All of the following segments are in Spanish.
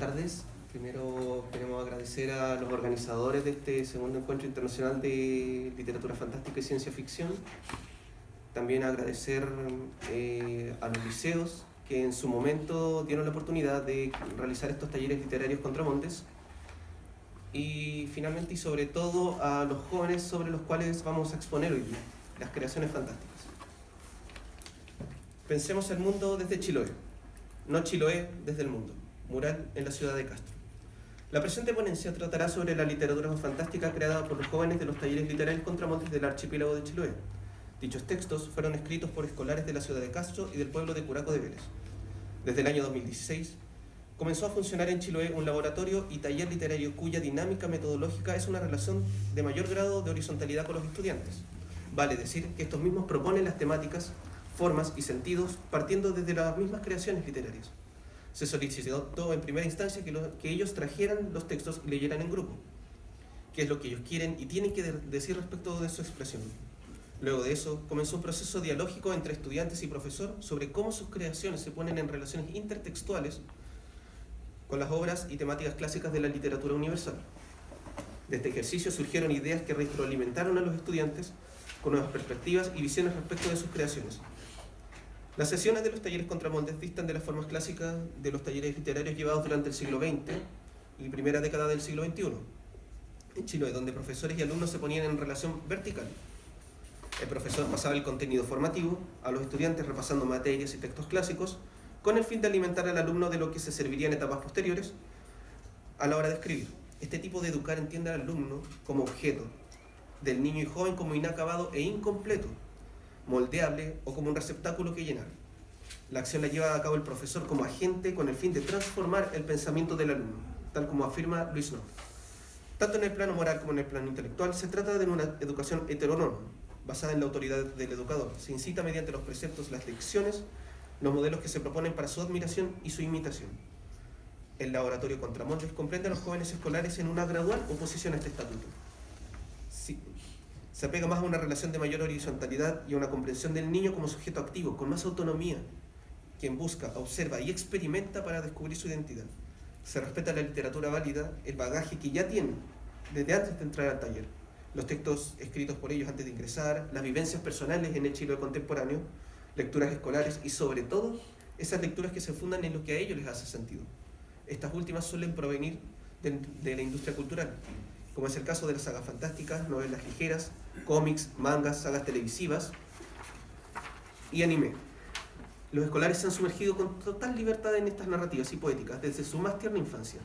tardes. Primero queremos agradecer a los organizadores de este segundo encuentro internacional de literatura fantástica y ciencia ficción. También agradecer a los liceos que en su momento dieron la oportunidad de realizar estos talleres literarios Contramontes. Y finalmente y sobre todo a los jóvenes sobre los cuales vamos a exponer hoy día, las creaciones fantásticas. Pensemos el mundo desde Chiloé, no Chiloé desde el mundo. Mural en la ciudad de Castro. La presente ponencia tratará sobre la literatura fantástica creada por los jóvenes de los talleres literarios Contramontes del archipiélago de Chiloé. Dichos textos fueron escritos por escolares de la ciudad de Castro y del pueblo de Curaco de Vélez. Desde el año 2016, comenzó a funcionar en Chiloé un laboratorio y taller literario cuya dinámica metodológica es una relación de mayor grado de horizontalidad con los estudiantes. Vale decir que estos mismos proponen las temáticas, formas y sentidos partiendo desde las mismas creaciones literarias. Se solicitó en primera instancia que ellos trajeran los textos y leyeran en grupo, qué es lo que ellos quieren y tienen que decir respecto de su expresión. Luego de eso, comenzó un proceso dialógico entre estudiantes y profesor sobre cómo sus creaciones se ponen en relaciones intertextuales con las obras y temáticas clásicas de la literatura universal. De este ejercicio surgieron ideas que retroalimentaron a los estudiantes con nuevas perspectivas y visiones respecto de sus creaciones. Las sesiones de los talleres Contramontes distan de las formas clásicas de los talleres literarios llevados durante el siglo XX y primera década del siglo XXI, en Chile, donde profesores y alumnos se ponían en relación vertical. El profesor pasaba el contenido formativo a los estudiantes repasando materias y textos clásicos, con el fin de alimentar al alumno de lo que se serviría en etapas posteriores a la hora de escribir. Este tipo de educar entiende al alumno como objeto, del niño y joven como inacabado e incompleto, moldeable o como un receptáculo que llenar. La acción la lleva a cabo el profesor como agente con el fin de transformar el pensamiento del alumno, tal como afirma Luis Nock. Tanto en el plano moral como en el plano intelectual se trata de una educación heteronoma, basada en la autoridad del educador. Se incita mediante los preceptos, las lecciones, los modelos que se proponen para su admiración y su imitación. El laboratorio Contramontes comprende a los jóvenes escolares en una gradual oposición a este estatuto. Sí. Se apega más a una relación de mayor horizontalidad y a una comprensión del niño como sujeto activo, con más autonomía, quien busca, observa y experimenta para descubrir su identidad. Se respeta la literatura válida, el bagaje que ya tienen desde antes de entrar al taller, los textos escritos por ellos antes de ingresar, las vivencias personales en el Chile contemporáneo, lecturas escolares y sobre todo esas lecturas que se fundan en lo que a ellos les hace sentido. Estas últimas suelen provenir de la industria cultural, como es el caso de las sagas fantásticas, novelas ligeras, cómics, mangas, sagas televisivas y anime. Los escolares se han sumergido con total libertad en estas narrativas y poéticas desde su más tierna infancia.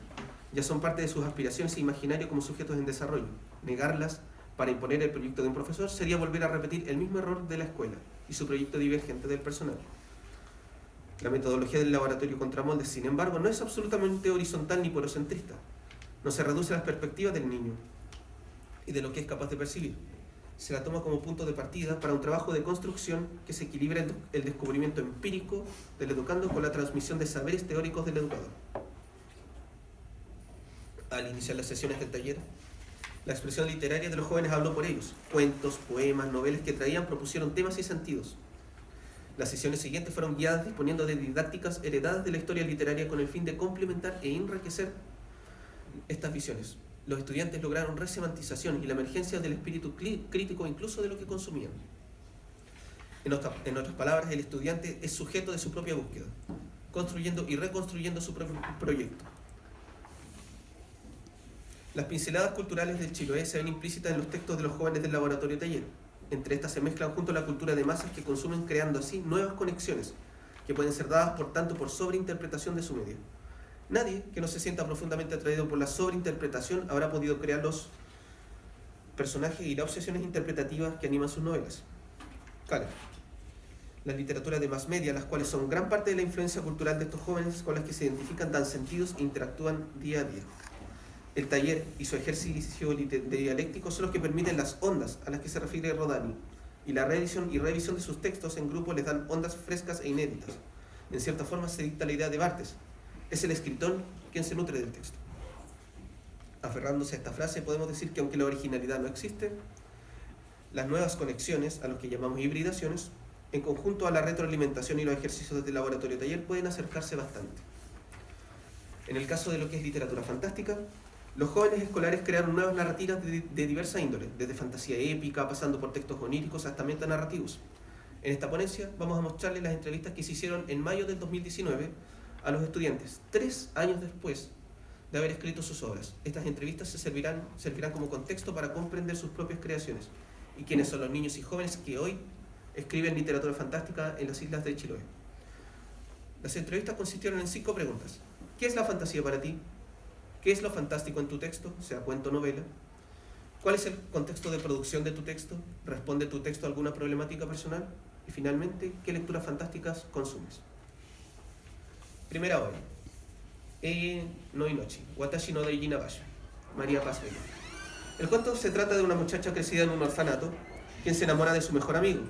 Ya son parte de sus aspiraciones e imaginario como sujetos en desarrollo. Negarlas para imponer el proyecto de un profesor sería volver a repetir el mismo error de la escuela y su proyecto divergente del personal. La metodología del laboratorio Contramontes, sin embargo, no es absolutamente horizontal ni porocentrista. No se reduce a las perspectivas del niño y de lo que es capaz de percibir. Se la toma como punto de partida para un trabajo de construcción que se equilibra el descubrimiento empírico del educando con la transmisión de saberes teóricos del educador. Al iniciar las sesiones del taller, la expresión literaria de los jóvenes habló por ellos. Cuentos, poemas, novelas que traían propusieron temas y sentidos. Las sesiones siguientes fueron guiadas disponiendo de didácticas heredadas de la historia literaria con el fin de complementar e enriquecer estas visiones. Los estudiantes lograron resemantización y la emergencia del espíritu crítico incluso de lo que consumían. En otras palabras, el estudiante es sujeto de su propia búsqueda, construyendo y reconstruyendo su propio proyecto. Las pinceladas culturales del Chiloé se ven implícitas en los textos de los jóvenes del laboratorio taller. Entre estas se mezclan junto a la cultura de masas que consumen, creando así nuevas conexiones que pueden ser dadas por tanto por sobreinterpretación de su medio. Nadie que no se sienta profundamente atraído por la sobreinterpretación habrá podido crear los personajes y las obsesiones interpretativas que animan sus novelas. Cala. La literatura de más media, las cuales son gran parte de la influencia cultural de estos jóvenes con las que se identifican, dan sentidos e interactúan día a día. El taller y su ejercicio dialéctico son los que permiten las ondas a las que se refiere Rodani, y la reedición y revisión de sus textos en grupo les dan ondas frescas e inéditas. En cierta forma se dicta la idea de Barthes. Es el escritor quien se nutre del texto. Aferrándose a esta frase, podemos decir que aunque la originalidad no existe, las nuevas conexiones, a los que llamamos hibridaciones, en conjunto a la retroalimentación y los ejercicios del laboratorio taller, pueden acercarse bastante. En el caso de lo que es literatura fantástica, los jóvenes escolares crearon nuevas narrativas de diversa índole, desde fantasía épica, pasando por textos oníricos hasta metanarrativos. En esta ponencia vamos a mostrarles las entrevistas que se hicieron en mayo del 2019 a los estudiantes, 3 años después de haber escrito sus obras. Estas entrevistas servirán como contexto para comprender sus propias creaciones y quiénes son los niños y jóvenes que hoy escriben literatura fantástica en las islas de Chiloé. Las entrevistas consistieron en 5 preguntas. ¿Qué es la fantasía para ti? ¿Qué es lo fantástico en tu texto, sea cuento o novela? ¿Cuál es el contexto de producción de tu texto? ¿Responde tu texto a alguna problemática personal? Y finalmente, ¿qué lecturas fantásticas consumes? Primera obra. No Inochi, Watashi no Daiji Nabasha, María Paz Vega. El cuento se trata de una muchacha crecida en un orfanato, quien se enamora de su mejor amigo.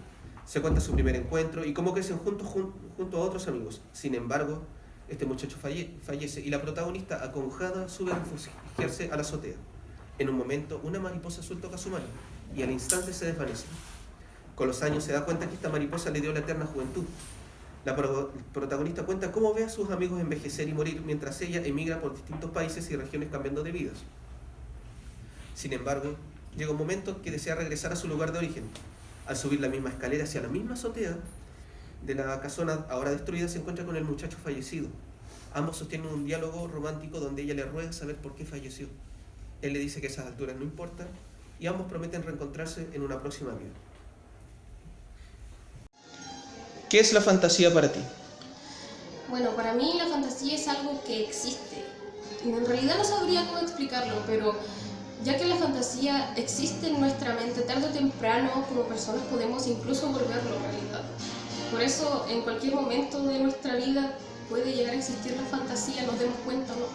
Se cuenta su primer encuentro y cómo crecen junto a otros amigos. Sin embargo, este muchacho fallece y la protagonista, acongojada, sube a refugiarse a la azotea. En un momento, una mariposa azul toca su mano y al instante se desvanece. Con los años se da cuenta que esta mariposa le dio la eterna juventud. La protagonista cuenta cómo ve a sus amigos envejecer y morir mientras ella emigra por distintos países y regiones cambiando de vidas. Sin embargo, llega un momento que desea regresar a su lugar de origen. Al subir la misma escalera hacia la misma azotea de la casona ahora destruida, se encuentra con el muchacho fallecido. Ambos sostienen un diálogo romántico donde ella le ruega saber por qué falleció. Él le dice que esas alturas no importan y ambos prometen reencontrarse en una próxima vida. ¿Qué es la fantasía para ti? Bueno, para mí la fantasía es algo que existe. En realidad no sabría cómo explicarlo, pero ya que la fantasía existe en nuestra mente, tarde o temprano como personas podemos incluso volverlo realidad. Por eso en cualquier momento de nuestra vida puede llegar a existir la fantasía, nos demos cuenta o no.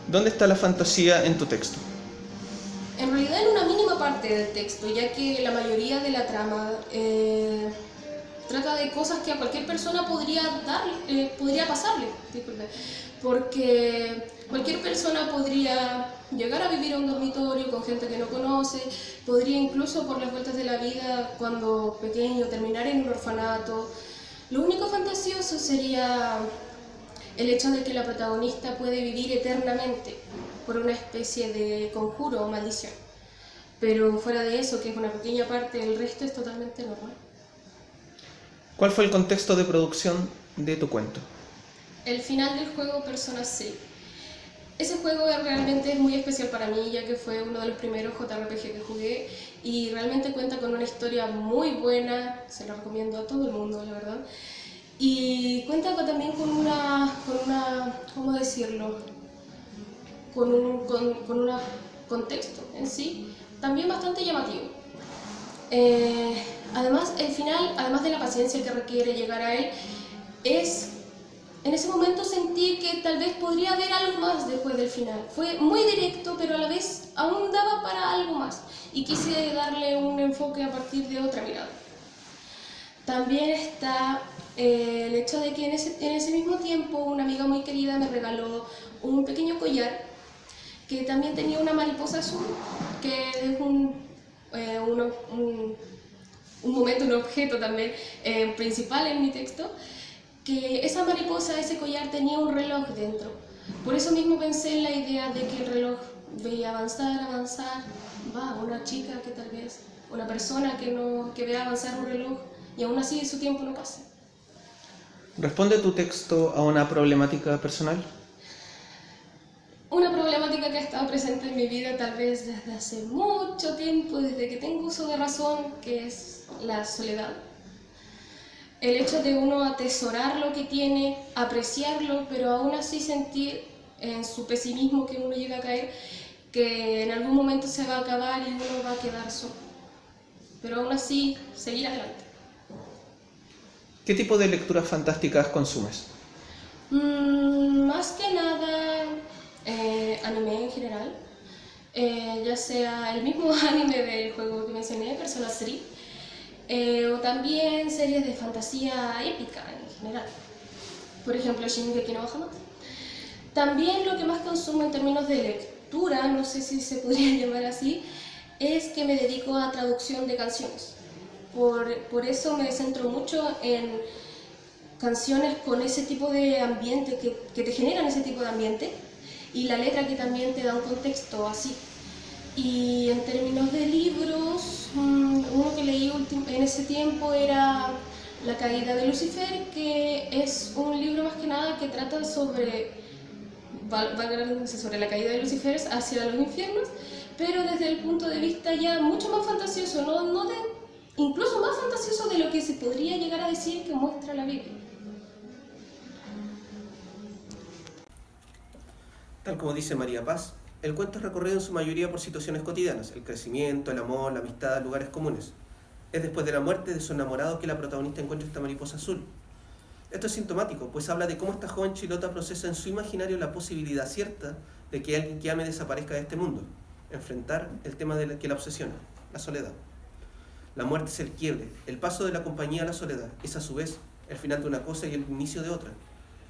¿Dónde está la fantasía en tu texto? En realidad en una mínima parte del texto, ya que la mayoría de la trama trata de cosas que a cualquier persona podría pasarle, disculpe, porque cualquier persona podría llegar a vivir a un dormitorio con gente que no conoce, podría incluso por las vueltas de la vida cuando pequeño terminar en un orfanato. Lo único fantasioso sería el hecho de que la protagonista puede vivir eternamente por una especie de conjuro o maldición. Pero fuera de eso, que es una pequeña parte, el resto es totalmente normal. ¿Cuál fue el contexto de producción de tu cuento? El final del juego Persona 6. Ese juego realmente es muy especial para mí, ya que fue uno de los primeros JRPG que jugué y realmente cuenta con una historia muy buena, se lo recomiendo a todo el mundo, la verdad. Y cuenta también con una ¿cómo decirlo? Con un contexto en sí, también bastante llamativo. Además, el final, además de la paciencia que requiere llegar a él, en ese momento sentí que tal vez podría haber algo más después del final. Fue muy directo, pero a la vez aún daba para algo más. Y quise darle un enfoque a partir de otra mirada. También está el hecho de que en ese mismo tiempo una amiga muy querida me regaló un pequeño collar que también tenía una mariposa azul, que es un momento, un objeto también principal en mi texto, que esa mariposa, ese collar tenía un reloj dentro. Por eso mismo pensé en la idea de que el reloj veía avanzar, una chica que tal vez, una persona que vea avanzar un reloj y aún así su tiempo no pasa. ¿Responde tu texto a una problemática personal? Una problemática que ha estado presente en mi vida tal vez desde hace mucho tiempo, desde que tengo uso de razón, que es la soledad. El hecho de uno atesorar lo que tiene, apreciarlo, pero aún así sentir en su pesimismo que uno llega a caer, que en algún momento se va a acabar y uno va a quedar solo. Pero aún así, seguir adelante. ¿Qué tipo de lecturas fantásticas consumes? Más que nada, anime en general, ya sea el mismo anime del juego que mencioné, Persona 3, o también series de fantasía épica en general, por ejemplo Shingeki no Kyojin. También lo que más consumo en términos de lectura, no sé si se podría llamar así, es que me dedico a traducción de canciones. Por eso me centro mucho en canciones con ese tipo de ambiente, que te generan ese tipo de ambiente, y la letra que también te da un contexto así. Y en términos de libros, uno que leí en ese tiempo era La caída de Lucifer, que es un libro más que nada que trata sobre, sobre la caída de Lucifer hacia los infiernos, pero desde el punto de vista ya mucho más fantasioso, incluso más fantasioso de lo que se podría llegar a decir que muestra la Biblia. Tal como dice María Paz, el cuento es recorrido en su mayoría por situaciones cotidianas, el crecimiento, el amor, la amistad, lugares comunes. Es después de la muerte de su enamorado que la protagonista encuentra esta mariposa azul. Esto es sintomático, pues habla de cómo esta joven chilota procesa en su imaginario la posibilidad cierta de que alguien que ame desaparezca de este mundo. Enfrentar el tema que la obsesiona, la soledad. La muerte es el quiebre, el paso de la compañía a la soledad, es a su vez el final de una cosa y el inicio de otra.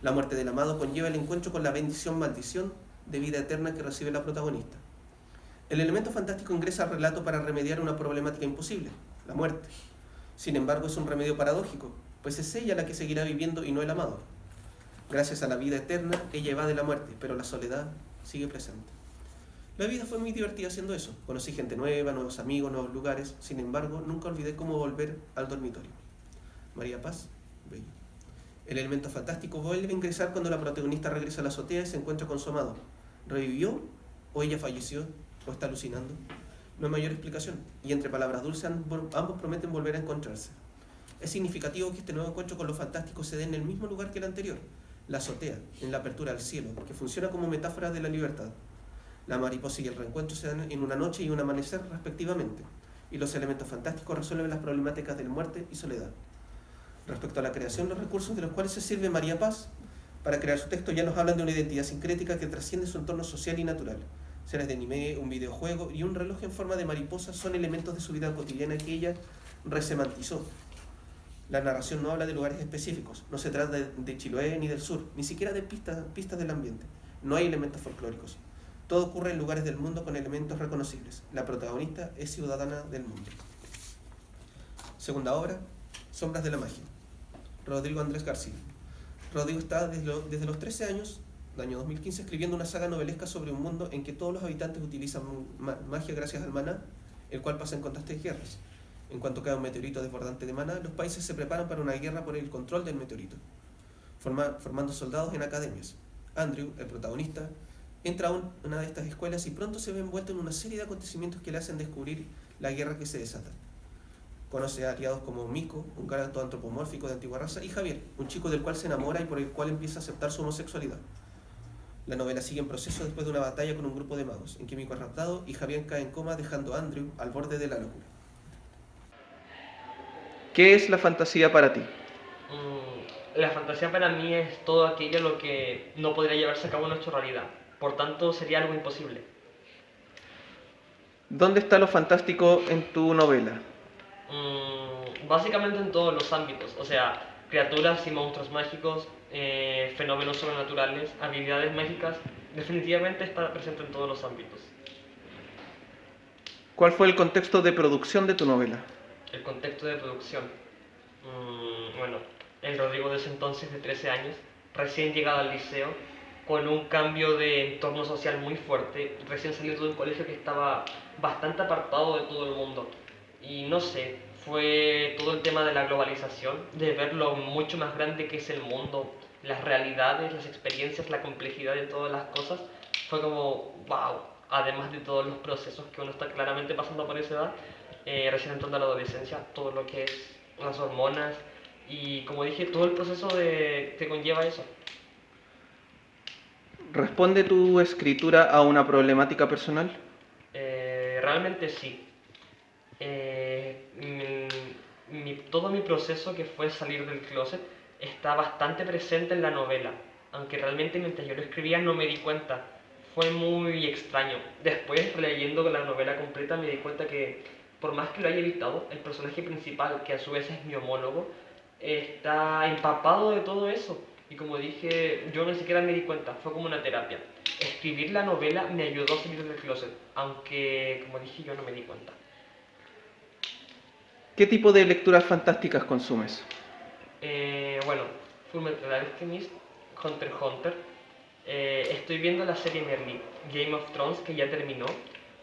La muerte del amado conlleva el encuentro con la bendición-maldición de vida eterna que recibe la protagonista. El elemento fantástico ingresa al relato para remediar una problemática imposible, la muerte. Sin embargo, es un remedio paradójico, pues es ella la que seguirá viviendo y no el amado. Gracias a la vida eterna, ella evade la muerte, pero la soledad sigue presente. La vida fue muy divertida haciendo eso. Conocí gente nueva, nuevos amigos, nuevos lugares. Sin embargo, nunca olvidé cómo volver al dormitorio. María Paz, bello. El elemento fantástico vuelve a ingresar cuando la protagonista regresa a la azotea y se encuentra con su amado. ¿Revivió? ¿O ella falleció? ¿O está alucinando? No hay mayor explicación. Y entre palabras dulces, ambos prometen volver a encontrarse. Es significativo que este nuevo encuentro con lo fantástico se dé en el mismo lugar que el anterior, la azotea, en la apertura al cielo, que funciona como metáfora de la libertad. La mariposa y el reencuentro se dan en una noche y un amanecer respectivamente, y los elementos fantásticos resuelven las problemáticas de muerte y soledad. Respecto a la creación, los recursos de los cuales se sirve María Paz para crear su texto ya nos hablan de una identidad sincrética que trasciende su entorno social y natural. Seres de anime, un videojuego y un reloj en forma de mariposa son elementos de su vida cotidiana que ella resemantizó. La narración no habla de lugares específicos, no se trata de Chiloé ni del sur, ni siquiera de pistas del ambiente. No hay elementos folclóricos. Todo ocurre en lugares del mundo con elementos reconocibles. La protagonista es ciudadana del mundo. Segunda obra, Sombras de la magia. Rodrigo Andrés García. Rodrigo está desde los 13 años, del año 2015, escribiendo una saga novelesca sobre un mundo en que todos los habitantes utilizan magia gracias al maná, el cual pasa en constantes guerras. En cuanto cae un meteorito desbordante de maná, los países se preparan para una guerra por el control del meteorito, formando soldados en academias. Andrew, el protagonista, entra a una de estas escuelas y pronto se ve envuelto en una serie de acontecimientos que le hacen descubrir la guerra que se desata. Conoce a aliados como Miko, un gato antropomórfico de antigua raza, y Javier, un chico del cual se enamora y por el cual empieza a aceptar su homosexualidad. La novela sigue en proceso después de una batalla con un grupo de magos, en que Miko es raptado y Javier cae en coma, dejando a Andrew al borde de la locura. ¿Qué es la fantasía para ti? La fantasía para mí es todo aquello lo que no podría llevarse a cabo en nuestra realidad. Por tanto, sería algo imposible. ¿Dónde está lo fantástico en tu novela? Básicamente en todos los ámbitos. O sea, criaturas y monstruos mágicos, fenómenos sobrenaturales, habilidades mágicas. Definitivamente está presente en todos los ámbitos. ¿Cuál fue el contexto de producción de tu novela? El contexto de producción. Bueno, el Rodrigo de ese entonces, de 13 años, recién llegado al liceo, con un cambio de entorno social muy fuerte, recién salido de un colegio que estaba bastante apartado de todo el mundo. Y no sé, fue todo el tema de la globalización, de ver lo mucho más grande que es el mundo, las realidades, las experiencias, la complejidad de todas las cosas. Fue como, wow, además de todos los procesos que uno está claramente pasando por esa edad, recién entrando a la adolescencia, todo lo que es las hormonas y, como dije, todo el proceso que conlleva eso. ¿Responde tu escritura a una problemática personal? Realmente sí. Todo mi proceso, que fue salir del closet, está bastante presente en la novela, aunque realmente mientras yo lo escribía no me di cuenta. Fue muy extraño. Después, leyendo la novela completa, me di cuenta que, por más que lo haya evitado, el personaje principal, que a su vez es mi homólogo, está empapado de todo eso. Y como dije, yo ni siquiera me di cuenta, fue como una terapia. Escribir la novela me ayudó a salir del closet, aunque, como dije, yo no me di cuenta. ¿Qué tipo de lecturas fantásticas consumes? Bueno, Fullmetal Alchemist, Hunter x Hunter. Estoy viendo la serie Merlí, Game of Thrones, que ya terminó.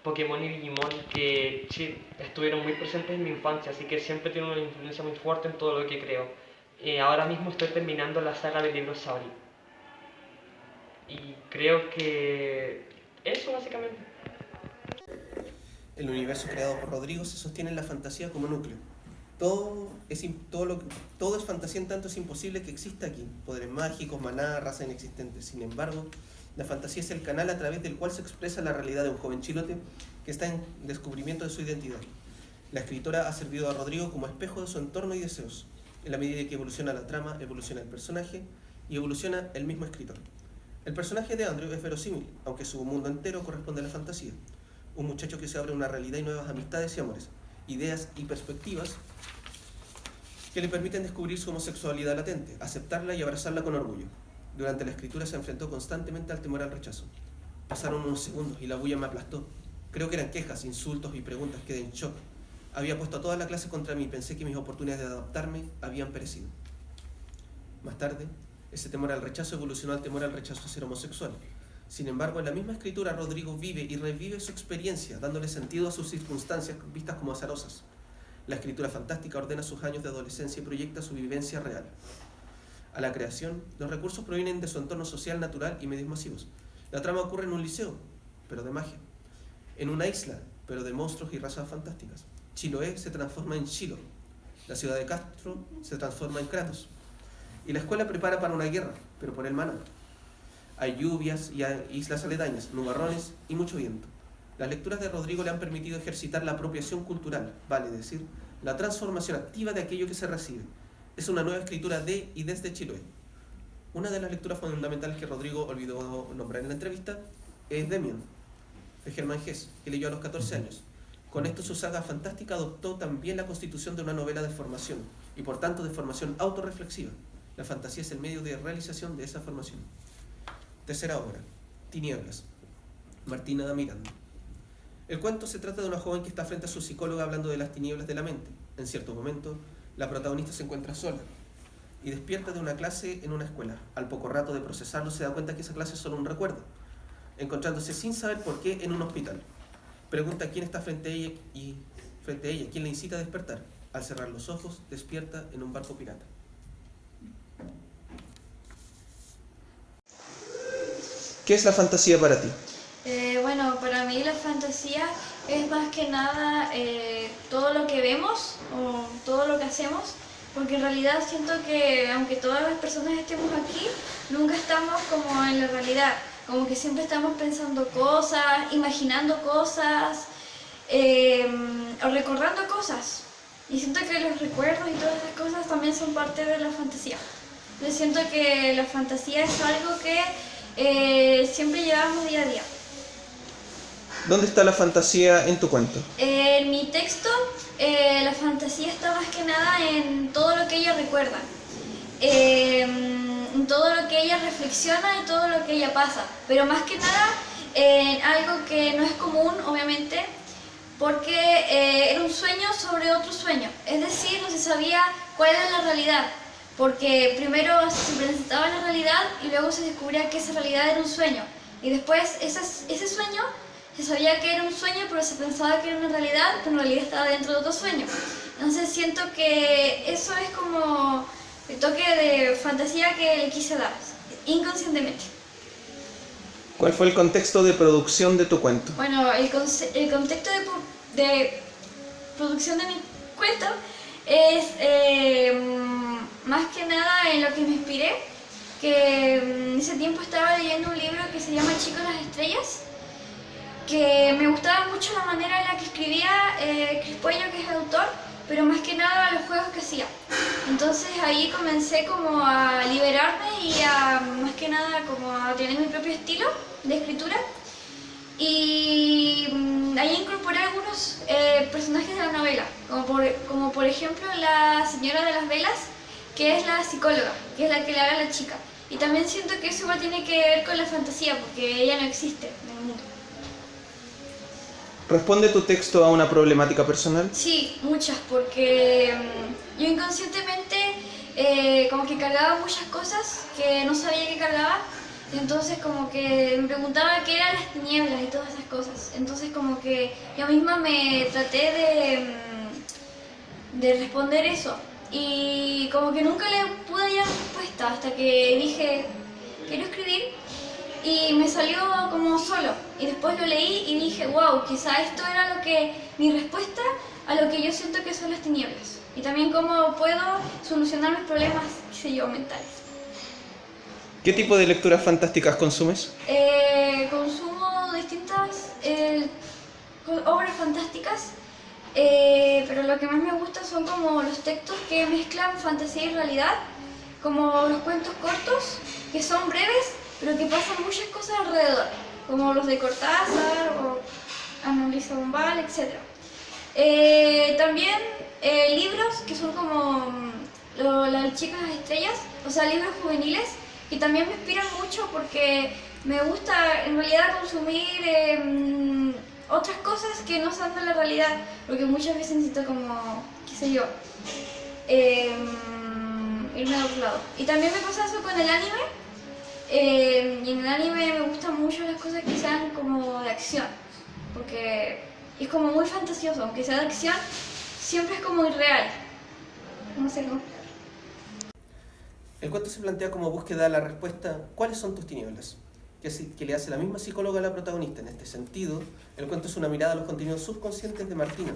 Pokémon y Digimon, que sí, estuvieron muy presentes en mi infancia, así que siempre tienen una influencia muy fuerte en todo lo que creo. Ahora mismo estoy terminando la saga del libro Sauri. Y creo que eso básicamente. El universo creado por Rodrigo se sostiene en la fantasía como núcleo. Todo es fantasía, en tanto es imposible que exista aquí. Poderes mágicos, maná, raza inexistente. Sin embargo, la fantasía es el canal a través del cual se expresa la realidad de un joven chilote que está en descubrimiento de su identidad. La escritora ha servido a Rodrigo como espejo de su entorno y deseos. En la medida que evoluciona la trama, evoluciona el personaje y evoluciona el mismo escritor. El personaje de Andrew es verosímil, aunque su mundo entero corresponde a la fantasía. Un muchacho que se abre a una realidad y nuevas amistades y amores, ideas y perspectivas que le permiten descubrir su homosexualidad latente, aceptarla y abrazarla con orgullo. Durante la escritura se enfrentó constantemente al temor al rechazo. Pasaron unos segundos y la bulla me aplastó. Creo que eran quejas, insultos y preguntas. Quedé en shock. Había puesto a toda la clase contra mí y pensé que mis oportunidades de adaptarme habían perecido. Más tarde, ese temor al rechazo evolucionó al temor al rechazo a ser homosexual. Sin embargo, en la misma escritura, Rodrigo vive y revive su experiencia, dándole sentido a sus circunstancias vistas como azarosas. La escritura fantástica ordena sus años de adolescencia y proyecta su vivencia real. A la creación, los recursos provienen de su entorno social, natural y medios masivos. La trama ocurre en un liceo, pero de magia. En una isla, pero de monstruos y razas fantásticas. Chiloé se transforma en Chilo. La ciudad de Castro se transforma en Kratos. Y la escuela prepara para una guerra, pero por el maná. Hay lluvias y hay islas aledañas, nubarrones y mucho viento. Las lecturas de Rodrigo le han permitido ejercitar la apropiación cultural, vale decir, la transformación activa de aquello que se recibe. Es una nueva escritura de y desde Chiloé. Una de las lecturas fundamentales que Rodrigo olvidó nombrar en la entrevista es Demian, de Germán Hesse, que leyó a los 14 años. Con esto su saga fantástica adoptó también la constitución de una novela de formación, y por tanto de formación autorreflexiva. La fantasía es el medio de realización de esa formación. Tercera obra, Tinieblas, Martina da Miranda. El cuento se trata de una joven que está frente a su psicóloga hablando de las tinieblas de la mente. En cierto momento, la protagonista se encuentra sola y despierta de una clase en una escuela. Al poco rato de procesarlo, se da cuenta que esa clase es solo un recuerdo, encontrándose sin saber por qué en un hospital. Pregunta quién está frente a ella, quién le incita a despertar. Al cerrar los ojos, despierta en un barco pirata. ¿Qué es la fantasía para ti? Bueno, para mí la fantasía es más que nada todo lo que vemos o todo lo que hacemos, porque en realidad siento que aunque todas las personas estemos aquí, nunca estamos como en la realidad, como que siempre estamos pensando cosas, imaginando cosas o recordando cosas. Y siento que los recuerdos y todas esas cosas también son parte de la fantasía. Yo siento que la fantasía es algo que siempre llevamos día a día. ¿Dónde está la fantasía en tu cuento? En mi texto, la fantasía está más que nada en todo lo que ella recuerda, en todo lo que ella reflexiona y todo lo que ella pasa, pero más que nada en algo que no es común, obviamente, porque era un sueño sobre otro sueño, es decir, no se sabía cuál era la realidad, porque primero se presentaba la realidad y luego se descubría que esa realidad era un sueño, y después ese sueño se sabía que era un sueño, pero se pensaba que era una realidad, pero en realidad estaba dentro de otro sueño. Entonces siento que eso es como el toque de fantasía que le quise dar, inconscientemente. ¿Cuál fue el contexto de producción de tu cuento? Bueno, el contexto de producción de mi cuento es más que nada en lo que me inspiré, que en ese tiempo estaba leyendo un libro que se llama Chico en las Estrellas, que me gustaba mucho la manera en la que escribía Chris Puello, que es el autor, pero más que nada los juegos que hacía. Entonces ahí comencé como a liberarme y a más que nada como a tener mi propio estilo de escritura. Y ahí incorporé algunos personajes de la novela, como por ejemplo la señora de las velas, que es la psicóloga, que es la que le habla a la chica. Y también siento que eso igual tiene que ver con la fantasía, porque ella no existe en el mundo. ¿Responde tu texto a una problemática personal? Sí, muchas, porque yo inconscientemente como que cargaba muchas cosas que no sabía que cargaba. Entonces como que me preguntaba qué eran las tinieblas y todas esas cosas. Entonces como que yo misma me traté de responder eso. Y como que nunca le pude dar respuesta hasta que dije, quiero escribir. Y me salió como solo. Y después lo leí y dije, wow, quizá esto era mi respuesta a lo que yo siento que son las tinieblas. Y también cómo puedo solucionar mis problemas, qué sé yo, mentales. ¿Qué tipo de lecturas fantásticas consumes? Consumo distintas obras fantásticas, pero lo que más me gusta son como los textos que mezclan fantasía y realidad, como los cuentos cortos, que son breves, pero que pasan muchas cosas alrededor, como los de Cortázar o Ana Luisa Bombal, etc. También libros que son como Las chicas las estrellas, o sea, libros juveniles, y también me inspiran mucho porque me gusta en realidad consumir otras cosas que no son de la realidad, porque muchas veces necesito como, qué sé yo, irme a otro lado. Y también me pasa eso con el anime, y en el anime me gustan mucho las cosas que sean como de acción, porque es como muy fantasioso, aunque sea de acción, siempre es como irreal. No sé cómo. El cuento se plantea como búsqueda a la respuesta ¿cuáles son tus tinieblas? Que le hace la misma psicóloga a la protagonista. En este sentido, el cuento es una mirada a los contenidos subconscientes de Martina.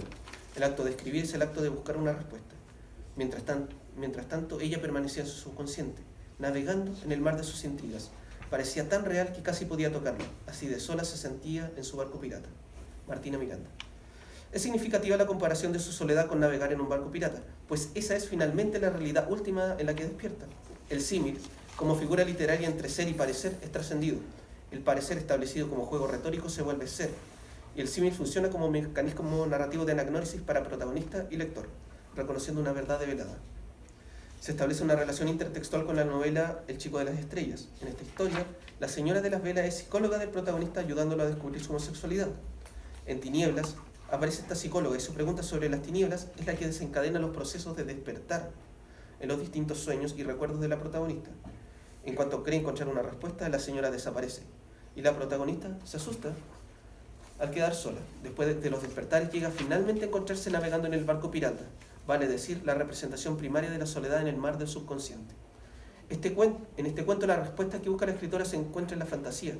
El acto de escribir es el acto de buscar una respuesta. Mientras tanto, ella permanecía en su subconsciente, navegando en el mar de sus intrigas. Parecía tan real que casi podía tocarlo. Así de sola se sentía en su barco pirata. Martina Miranda. Es significativa la comparación de su soledad con navegar en un barco pirata, pues esa es finalmente la realidad última en la que despierta. El símil, como figura literaria entre ser y parecer, es trascendido. El parecer establecido como juego retórico se vuelve ser, y el símil funciona como mecanismo narrativo de anagnórisis para protagonista y lector, reconociendo una verdad develada. Se establece una relación intertextual con la novela El chico de las estrellas. En esta historia, la señora de las velas es psicóloga del protagonista ayudándolo a descubrir su homosexualidad. En Tinieblas, aparece esta psicóloga y su pregunta sobre las tinieblas es la que desencadena los procesos de despertar en los distintos sueños y recuerdos de la protagonista. En cuanto cree encontrar una respuesta, la señora desaparece y la protagonista se asusta al quedar sola. Después de los despertares llega finalmente a encontrarse navegando en el barco pirata, vale decir, la representación primaria de la soledad en el mar del subconsciente. En este cuento la respuesta que busca la escritora se encuentra en la fantasía.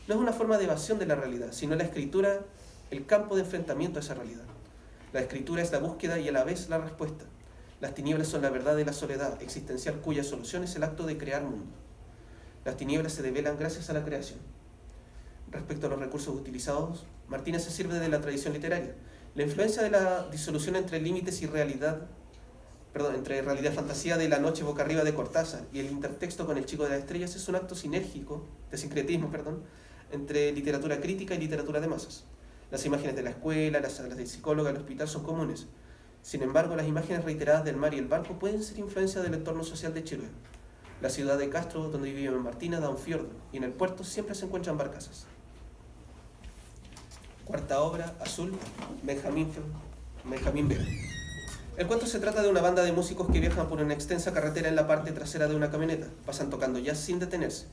No es una forma de evasión de la realidad, sino la escritura, el campo de enfrentamiento a esa realidad. La escritura es la búsqueda y a la vez la respuesta. Las tinieblas son la verdad de la soledad existencial cuya solución es el acto de crear mundo. Las tinieblas se develan gracias a la creación. Respecto a los recursos utilizados, Martina se sirve de la tradición literaria. La influencia de la disolución entre límites y realidad, entre realidad y fantasía de La noche boca arriba de Cortázar y el intertexto con El chico de las estrellas es un acto sinérgico, de sincretismo, entre literatura crítica y literatura de masas. Las imágenes de la escuela, las salas del psicólogo, el hospital son comunes. Sin embargo, las imágenes reiteradas del mar y el barco pueden ser influencia del entorno social de Chiloé. La ciudad de Castro, donde vive Martina, da un fiordo, y en el puerto siempre se encuentran barcazas. Cuarta obra, Azul, Benjamín Vera. El cuento se trata de una banda de músicos que viajan por una extensa carretera en la parte trasera de una camioneta. Pasan tocando jazz sin detenerse.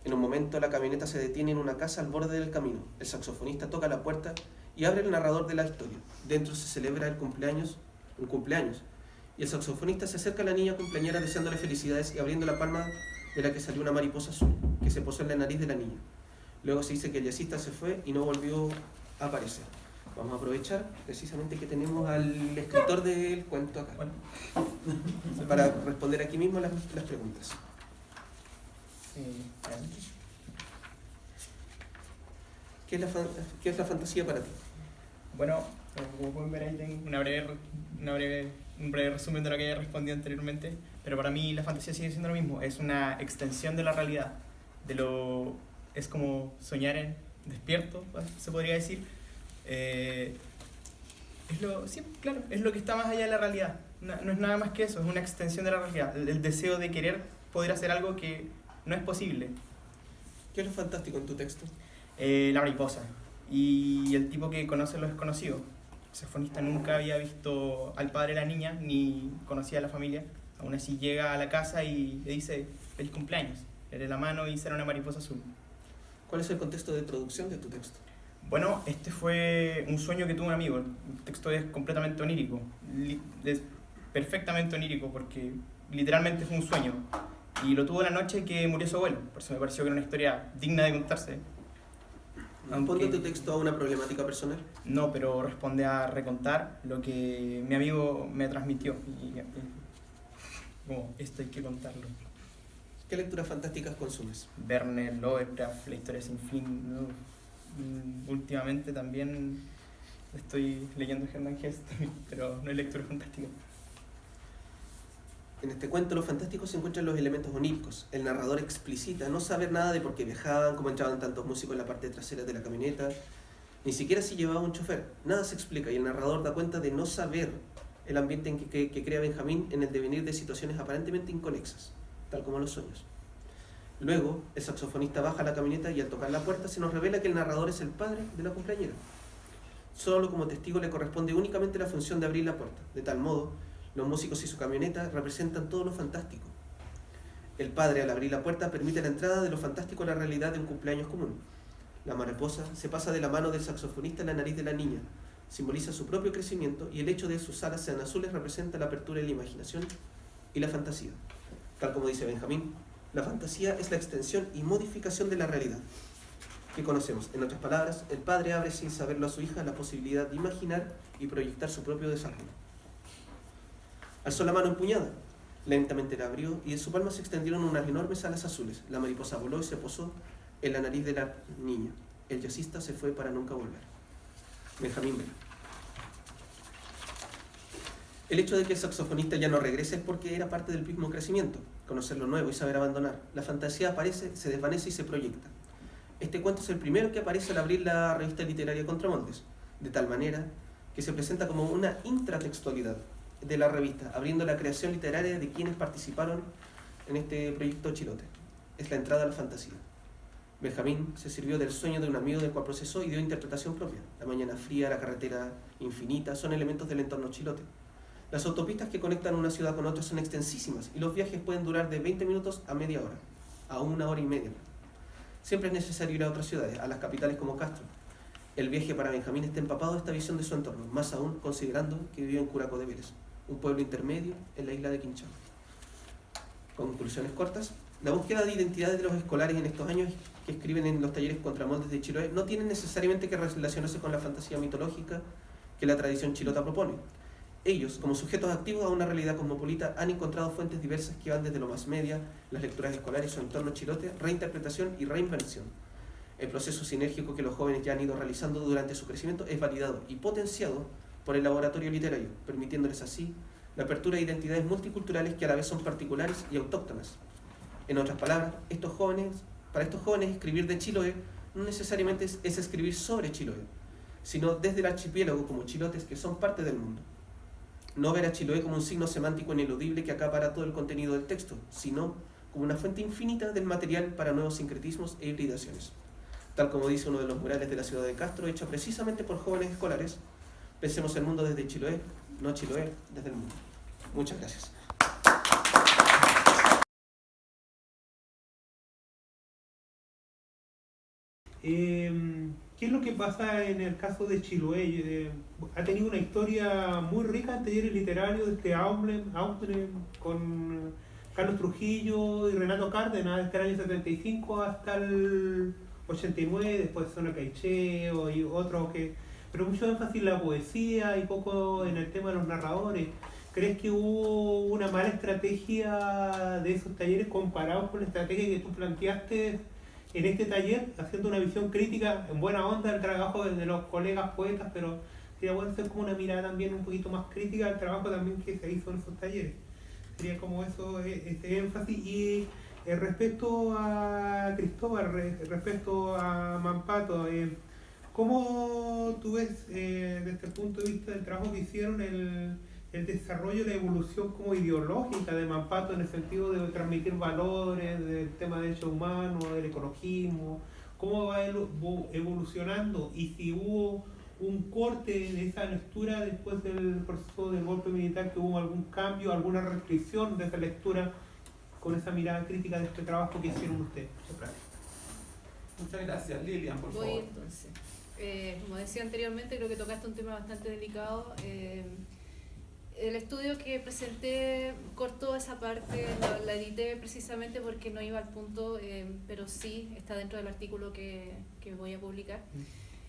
En un momento la camioneta se detiene en una casa al borde del camino. El saxofonista toca la puerta y abre el narrador de la historia. Dentro se celebra un cumpleaños, y el saxofonista se acerca a la niña cumpleañera deseándole felicidades y abriendo la palma de la que salió una mariposa azul, que se posó en la nariz de la niña. Luego se dice que el jazzista se fue y no volvió a aparecer. Vamos a aprovechar precisamente que tenemos al escritor del cuento acá, para responder aquí mismo las preguntas. ¿Qué es la fantasía para ti? Bueno, como pueden ver ahí tengo un breve resumen de lo que ya respondí anteriormente, pero para mí la fantasía sigue siendo lo mismo, es una extensión de la realidad, es como soñar en despierto, se podría decir. Es lo que está más allá de la realidad, no es nada más que eso, es una extensión de la realidad, el deseo de querer poder hacer algo que no es posible. ¿Qué es lo fantástico en tu texto? La mariposa y el tipo que conoce lo desconocido. El saxofonista nunca había visto al padre de la niña ni conocía a la familia, Aún así llega a la casa y le dice feliz cumpleaños, le da la mano y sale una mariposa azul. ¿Cuál es el contexto de producción de tu texto? Bueno, este fue un sueño que tuvo un amigo. El texto es completamente onírico, es perfectamente onírico porque literalmente fue un sueño. Y lo tuvo la noche que murió su abuelo, por eso me pareció que era una historia digna de contarse. ¿Responde tu texto a una problemática personal? No, pero responde a recontar lo que mi amigo me transmitió. Como, esto hay que contarlo. ¿Qué lecturas fantásticas consumes? Verne, Lovecraft, La historia sin fin. ¿No? Últimamente también estoy leyendo Hermann Hesse, pero no hay lectura fantástica. En este cuento, lo fantástico se encuentran los elementos oníricos. El narrador explicita no saber nada de por qué viajaban, cómo entraban tantos músicos en la parte trasera de la camioneta, ni siquiera si llevaba un chofer. Nada se explica y el narrador da cuenta de no saber el ambiente en que crea Benjamín en el devenir de situaciones aparentemente inconexas, tal como los sueños. Luego, el saxofonista baja la camioneta y al tocar la puerta se nos revela que el narrador es el padre de la cumpleañera. Solo como testigo le corresponde únicamente la función de abrir la puerta. De tal modo, los músicos y su camioneta representan todo lo fantástico. El padre, al abrir la puerta, permite la entrada de lo fantástico a la realidad de un cumpleaños común. La mariposa se pasa de la mano del saxofonista a la nariz de la niña, simboliza su propio crecimiento y el hecho de que sus alas sean azules representa la apertura de la imaginación y la fantasía. Tal como dice Benjamín, la fantasía es la extensión y modificación de la realidad que conocemos. En otras palabras, el padre abre sin saberlo a su hija la posibilidad de imaginar y proyectar su propio desarrollo. Alzó la mano empuñada, lentamente la abrió y de su palma se extendieron unas enormes alas azules. La mariposa voló y se posó en la nariz de la niña. El jazzista se fue para nunca volver. Benjamín Vela. El hecho de que el saxofonista ya no regrese es porque era parte del mismo crecimiento, conocer lo nuevo y saber abandonar. La fantasía aparece, se desvanece y se proyecta. Este cuento es el primero que aparece al abrir la revista literaria Contramontes, de tal manera que se presenta como una intratextualidad de la revista, abriendo la creación literaria de quienes participaron en este proyecto Chilote. Es la entrada a la fantasía. Benjamín se sirvió del sueño de un amigo del cual procesó y dio interpretación propia. La mañana fría, la carretera infinita, son elementos del entorno Chilote. Las autopistas que conectan una ciudad con otra son extensísimas y los viajes pueden durar de 20 minutos a media hora, a 1 hora y media. Siempre es necesario ir a otras ciudades, a las capitales como Castro. El viaje para Benjamín está empapado de esta visión de su entorno, más aún considerando que vivió en Curaco de Vélez, un pueblo intermedio en la isla de Quinchao. Conclusiones cortas. La búsqueda de identidades de los escolares en estos años que escriben en los talleres Contramontes de Chiloé no tienen necesariamente que relacionarse con la fantasía mitológica que la tradición chilota propone. Ellos, como sujetos activos a una realidad cosmopolita, han encontrado fuentes diversas que van desde lo más media, las lecturas escolares, su entorno chilote, reinterpretación y reinvención. El proceso sinérgico que los jóvenes ya han ido realizando durante su crecimiento es validado y potenciado por el laboratorio literario, permitiéndoles así la apertura de identidades multiculturales que a la vez son particulares y autóctonas. En otras palabras, para estos jóvenes escribir de Chiloé no necesariamente es escribir sobre Chiloé, sino desde el archipiélago como chilotes que son parte del mundo. No ver a Chiloé como un signo semántico ineludible que acapara todo el contenido del texto, sino como una fuente infinita del material para nuevos sincretismos e hibridaciones. Tal como dice uno de los murales de la ciudad de Castro, hecho precisamente por jóvenes escolares, pensemos el mundo desde Chiloé, no Chiloé desde el mundo. Muchas gracias. ¿Qué es lo que pasa en el caso de Chiloé? Ha tenido una historia muy rica en talleres literarios desde Aumblen con Carlos Trujillo y Renato Cárdenas desde el año 75 hasta el 89, después Zona Caicheo y otros pero mucho énfasis en la poesía y poco en el tema de los narradores. ¿Crees que hubo una mala estrategia de esos talleres comparados con la estrategia que tú planteaste en este taller, haciendo una visión crítica en buena onda del trabajo de los colegas poetas, pero sería bueno hacer como una mirada también un poquito más crítica al trabajo también que se hizo en esos talleres? Sería como eso, ese énfasis. Y respecto a Cristóbal, respecto a Mampato, ¿cómo tú ves desde el punto de vista del trabajo que hicieron el desarrollo, la evolución como ideológica de Mampato en el sentido de transmitir valores, del tema de derechos humanos, del ecologismo? ¿Cómo va evolucionando? Y si hubo un corte de esa lectura después del proceso del golpe militar, que hubo algún cambio, alguna restricción de esa lectura con esa mirada crítica de este trabajo que hicieron ustedes. Muchas gracias. Muchas gracias. Lilian, por Voy favor. entonces. Como decía anteriormente, creo que tocaste un tema bastante delicado. El estudio que presenté cortó esa parte, la edité precisamente porque no iba al punto, pero sí está dentro del artículo que voy a publicar,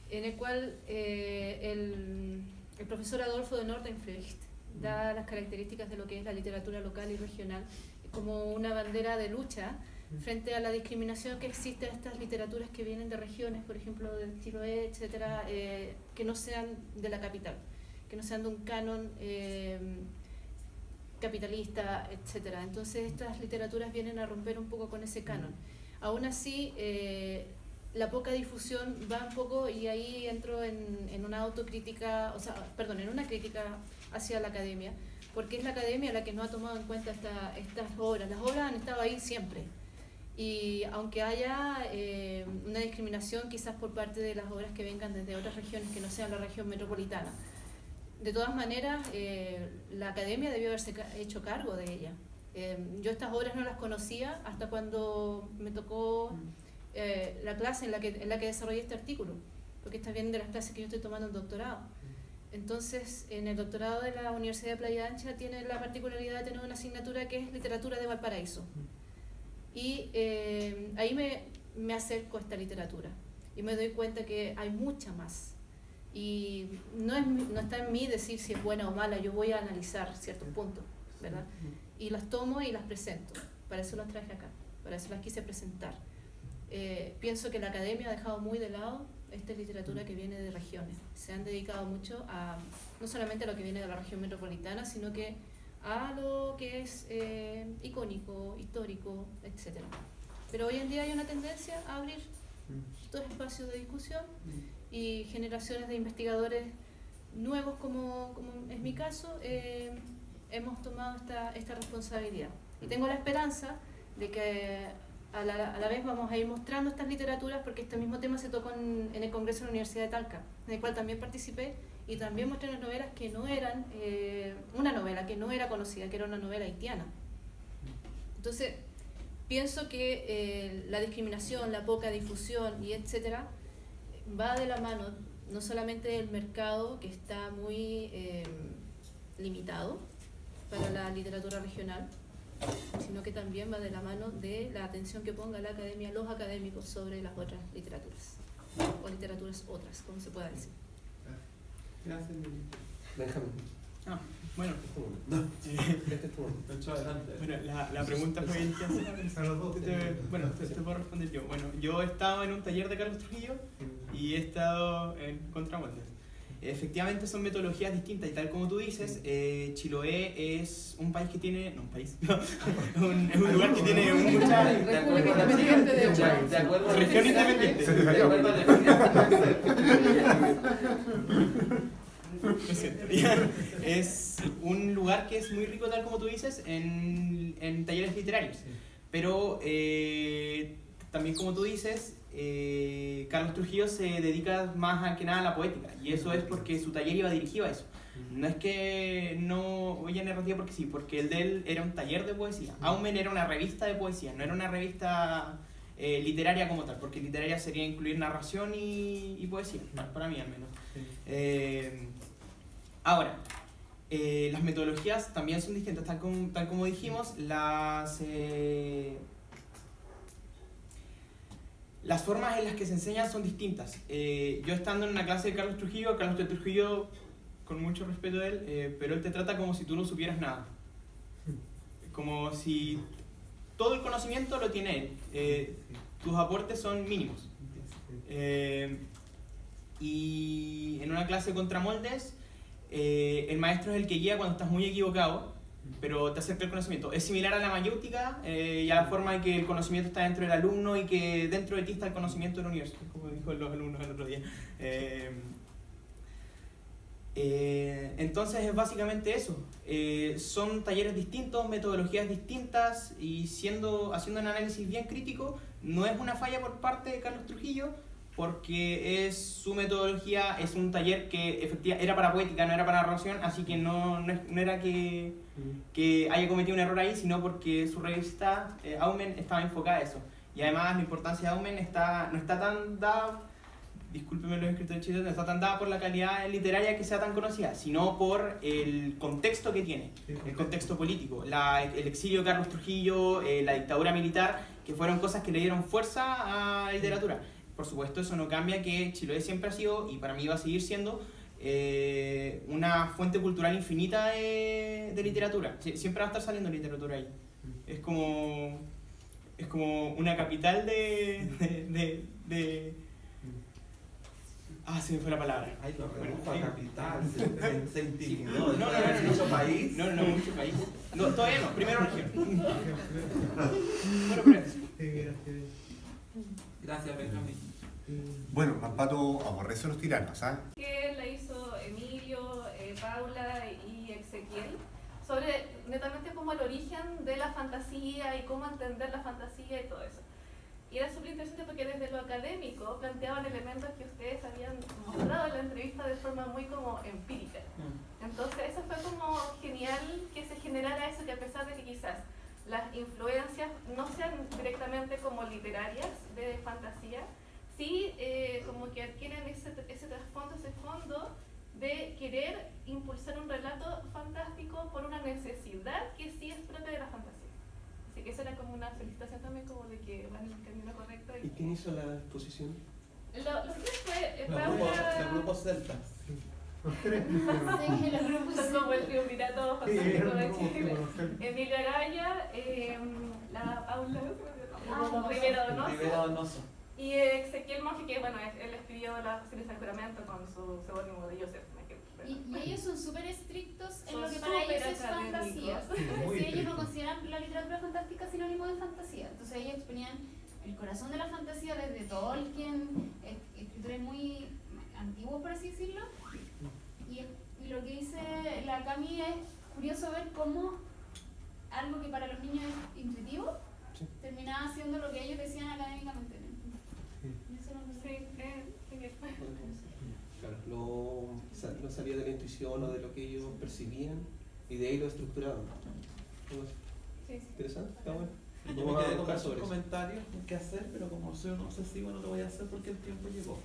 en el cual el profesor Adolfo de Nordenflecht da las características de lo que es la literatura local y regional como una bandera de lucha frente a la discriminación que existe en estas literaturas que vienen de regiones, por ejemplo, del Chiloé, etcétera, que no sean de la capital, que no sean de un canon capitalista, etcétera. Entonces estas literaturas vienen a romper un poco con ese canon. Aún así, la poca difusión va un poco, y ahí entro en una autocrítica, en una crítica hacia la academia, porque es la academia la que no ha tomado en cuenta estas obras. Las obras han estado ahí siempre. Y aunque haya una discriminación quizás por parte de las obras que vengan desde otras regiones que no sean la región metropolitana, de todas maneras la academia debió haberse hecho cargo de ella. Yo estas obras no las conocía hasta cuando me tocó la clase en la que desarrollé este artículo, porque estas vienen de las clases que yo estoy tomando en doctorado. Entonces, en el doctorado de la Universidad de Playa Ancha tiene la particularidad de tener una asignatura que es literatura de Valparaíso. Y ahí me acerco a esta literatura y me doy cuenta que hay mucha más. Y no está en mí decir si es buena o mala, yo voy a analizar ciertos puntos, ¿verdad? Y las tomo y las presento. Para eso las traje acá, para eso las quise presentar. Pienso que la academia ha dejado muy de lado esta literatura que viene de regiones. Se han dedicado mucho a, no solamente a lo que viene de la región metropolitana, sino que a lo que es icónico, histórico, etc. Pero hoy en día hay una tendencia a abrir estos espacios de discusión y generaciones de investigadores nuevos, como es mi caso, hemos tomado esta responsabilidad. Y tengo la esperanza de que a la vez vamos a ir mostrando estas literaturas, porque este mismo tema se tocó en el Congreso de la Universidad de Talca, en el cual también participé, y también mostré unas novelas que no eran, una novela que no era conocida, que era una novela haitiana. Entonces, pienso que la discriminación, la poca difusión y etcétera, va de la mano no solamente del mercado, que está muy limitado para la literatura regional, sino que también va de la mano de la atención que ponga la academia, los académicos, sobre las otras literaturas, o literaturas otras, como se pueda decir. Gracias, Lilian. Benjamín. Bueno, Este es tu momento. Mucho adelante. bueno, la pregunta fue bueno, te puedo responder yo. Bueno, yo he estado en un taller de Carlos Trujillo y he estado en Contramoldes. Efectivamente son metodologías distintas, y tal como tú dices, Chiloé es un país que tiene, no un país, es un lugar que tiene mucha República Independiente de Uruguay. De acuerdo. Región independiente. De acuerdo a Lo siento. Es un lugar que es muy rico, tal como tú dices, en talleres literarios. Pero también, como tú dices, Carlos Trujillo se dedica más que nada a la poética, y eso es porque su taller iba dirigido a eso. No es que no oye narrativa porque sí, porque el de él era un taller de poesía. Aumen era una revista de poesía, no era una revista literaria como tal, porque literaria sería incluir narración y poesía, para mí al menos. Ahora, las metodologías también son distintas, tal como dijimos. Las formas en las que se enseñan son distintas. Yo estando en una clase de Carlos Trujillo, con mucho respeto de él, pero él te trata como si tú no supieras nada. Como si todo el conocimiento lo tiene él. Tus aportes son mínimos. Y en una clase de Contramoldes, el maestro es el que guía cuando estás muy equivocado, pero te acerca el conocimiento. Es similar a la mayéutica y a la forma en que el conocimiento está dentro del alumno y que dentro de ti está el conocimiento del universo, como dijo los alumnos el otro día. Entonces es básicamente eso. Son talleres distintos, metodologías distintas, y haciendo un análisis bien crítico, no es una falla por parte de Carlos Trujillo, porque es su metodología, es un taller que efectivamente era para poética, no era para narración, así que no era que haya cometido un error ahí, sino porque su revista Aumen estaba enfocada a eso. Y además la importancia de Aumen no está tan dada, discúlpenme los escritores chilenos, no está tan dada por la calidad literaria que sea tan conocida, sino por el contexto que tiene, el contexto político, el exilio de Carlos Trujillo, la dictadura militar, que fueron cosas que le dieron fuerza a la literatura. Por supuesto, eso no cambia que Chiloé siempre ha sido, y para mí va a seguir siendo, una fuente cultural infinita de literatura. Siempre va a estar saliendo literatura ahí. Es como una capital se me fue la palabra. Ay, lo redujo Bueno, a capital, se intimidó. No, mucho país. No, mucho país. No, todavía no, primero región. Bueno, pero Gracias, Benjamín. Bueno, Pampato aborrece a los tiranos, ¿ah? Que la hizo Emilio, Paula y Ezequiel, sobre netamente como el origen de la fantasía y cómo entender la fantasía y todo eso. Y era súper interesante porque desde lo académico planteaban elementos que ustedes habían mostrado en la entrevista de forma muy como empírica. Entonces eso fue como genial que se generara eso, que a pesar de que quizás las influencias no sean directamente como literarias de fantasía, sí como que adquieren ese trasfondo, ese fondo de querer impulsar un relato fantástico por una necesidad que sí es propia de la fantasía. Así que eso era como una felicitación también como de que van en el camino correcto. ¿Y quién hizo la exposición? Lo que fue Los grupos celtas. Los tres. Sí, los grupos son como el triunvirato fantástico de Chile. Emilio Araya, la Paula Rivera Donoso. Y Ezequiel Monge, que bueno, él escribió las Fáciles del Juramento con su seudónimo de Joseph. Y ellos son súper estrictos en Son lo que para ellos es académicos. fantasía. Si ellos no consideran la literatura fantástica sinónimo de fantasía. Entonces ellos exponían el corazón de la fantasía desde Tolkien, escritores muy antiguos por así decirlo. Y lo que dice la Cami es curioso ver cómo algo que para los niños es intuitivo terminaba siendo lo que ellos decían académicamente. Claro, no salía de la intuición o de lo que ellos percibían y de ahí lo estructuraban. Interesante, está bueno. Yo me quedé con muchos comentarios que hacer, pero como soy un obsesivo no lo voy a hacer porque el tiempo llegó.